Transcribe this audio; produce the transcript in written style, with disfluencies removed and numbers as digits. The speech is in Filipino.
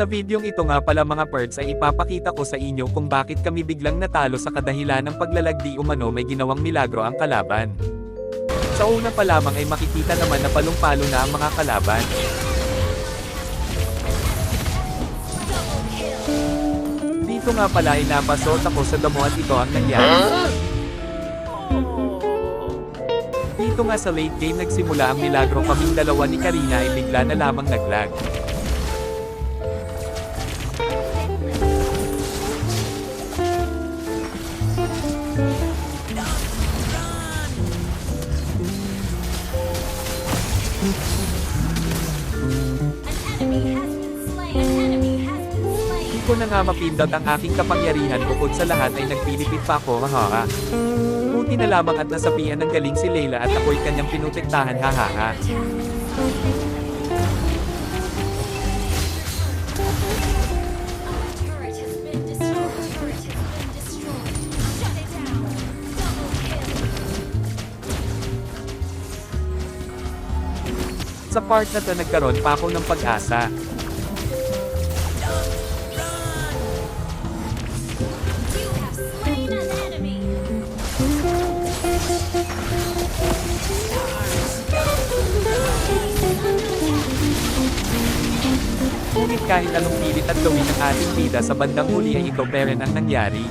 Sa videong ito nga pala mga perts ay ipapakita ko sa inyo kung bakit kami biglang natalo sa kadahilan ng paglalagdi umano may ginawang milagro ang kalaban. Sa una pa lamang ay makikita naman na palong-palo na ang mga kalaban. Dito nga pala ay napasot ako sa damo at ito ang nangyari. Dito nga sa late game nagsimula ang milagro, kaming dalawa ni Karina ay bigla na lamang naglag. Di ko na nga mapindot ang aking kapangyarihan, bukod sa lahat ay nagpilipit pa ako, hahaha. Buti na lamang at nasabihan ng galing si Layla at ako'y kanyang pinutektahan, hahaha. Sa part na to nagkaroon pa ako ng pag-asa. Ngunit kahit anong pilit at gawin ng ating bida sa bandang huli ay ito pa rin ang nangyari.